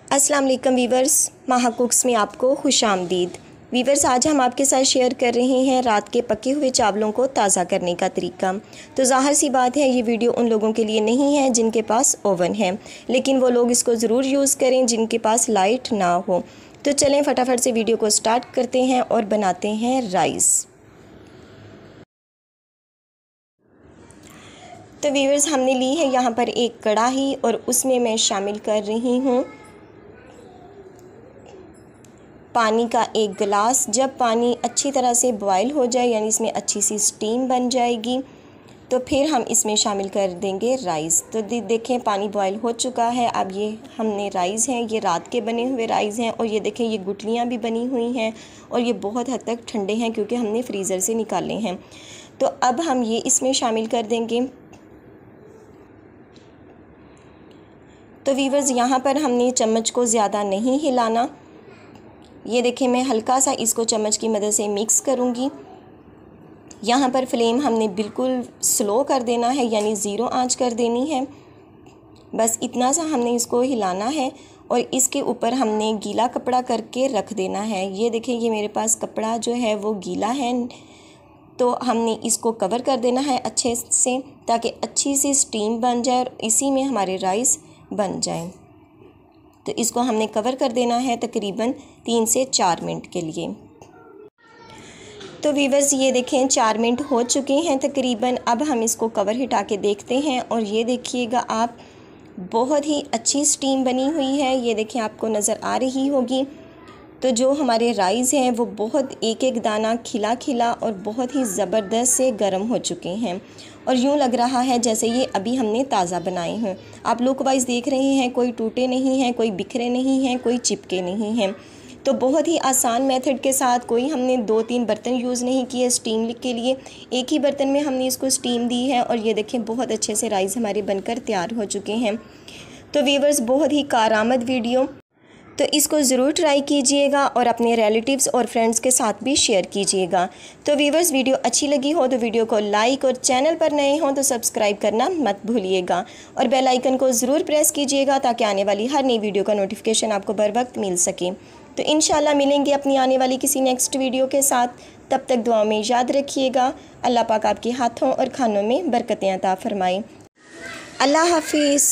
अस्सलाम वालेकुम वीवर्स, माहा कुक्स में आपको खुशामदीद। वीवर्स, आज हम आपके साथ शेयर कर रहे हैं रात के पके हुए चावलों को ताज़ा करने का तरीका। तो ज़ाहिर सी बात है, ये वीडियो उन लोगों के लिए नहीं है जिनके पास ओवन है, लेकिन वो लोग इसको ज़रूर यूज़ करें जिनके पास लाइट ना हो। तो चलें फटाफट से वीडियो को स्टार्ट करते हैं और बनाते हैं राइस। तो वीवर्स, हमने ली है यहाँ पर एक कढ़ाई और उसमें मैं शामिल कर रही हूँ पानी का 1 गिलास। जब पानी अच्छी तरह से बॉयल हो जाए, यानी इसमें अच्छी सी स्टीम बन जाएगी, तो फिर हम इसमें शामिल कर देंगे राइस। तो देखें, पानी बॉयल हो चुका है। अब ये हमने राइस हैं, ये रात के बने हुए राइस हैं, और ये देखें ये गुठलियाँ भी बनी हुई हैं और ये बहुत हद तक ठंडे हैं क्योंकि हमने फ्रीज़र से निकाले हैं। तो अब हम ये इसमें शामिल कर देंगे। तो वीवर्स, यहाँ पर हमने चम्मच को ज़्यादा नहीं हिलाना। ये देखें, मैं हल्का सा इसको चम्मच की मदद से मिक्स करूँगी। यहाँ पर फ्लेम हमने बिल्कुल स्लो कर देना है, यानी ज़ीरो आंच कर देनी है। बस इतना सा हमने इसको हिलाना है और इसके ऊपर हमने गीला कपड़ा करके रख देना है। ये देखें, ये मेरे पास कपड़ा जो है वो गीला है, तो हमने इसको कवर कर देना है अच्छे से, ताकि अच्छी सी स्टीम बन जाए और इसी में हमारे राइस बन जाएं। तो इसको हमने कवर कर देना है तकरीबन 3 से 4 मिनट के लिए। तो वीवर्स, ये देखें 4 मिनट हो चुके हैं तकरीबन। अब हम इसको कवर हटा के देखते हैं और ये देखिएगा आप, बहुत ही अच्छी स्टीम बनी हुई है। ये देखें, आपको नज़र आ रही होगी। तो जो हमारे राइस हैं वो बहुत एक एक दाना खिला खिला और बहुत ही ज़बरदस्त से गर्म हो चुके हैं, और यूँ लग रहा है जैसे ये अभी हमने ताज़ा बनाए हैं। आप लुक वाइज देख रहे हैं, कोई टूटे नहीं हैं, कोई बिखरे नहीं हैं, कोई चिपके नहीं हैं। तो बहुत ही आसान मेथड के साथ, कोई हमने 2-3 बर्तन यूज़ नहीं किए स्टीम के लिए, एक ही बर्तन में हमने इसको स्टीम दी है, और ये देखें बहुत अच्छे से राइस हमारे बनकर तैयार हो चुके हैं। तो वीवर्स, बहुत ही कारआमद वीडियो, तो इसको ज़रूर ट्राई कीजिएगा और अपने रिलेटिव्स और फ्रेंड्स के साथ भी शेयर कीजिएगा। तो वीवर्स, वीडियो अच्छी लगी हो तो वीडियो को लाइक, और चैनल पर नए हों तो सब्सक्राइब करना मत भूलिएगा, और बेल आइकन को ज़रूर प्रेस कीजिएगा ताकि आने वाली हर नई वीडियो का नोटिफिकेशन आपको बर वक्त मिल सके। तो इंशाल्लाह मिलेंगे अपनी आने वाली किसी नेक्स्ट वीडियो के साथ। तब तक दुआ में याद रखिएगा। अल्लाह पाक आपके हाथों और खानों में बरकतें अता फरमाए। अल्लाह हाफिज़।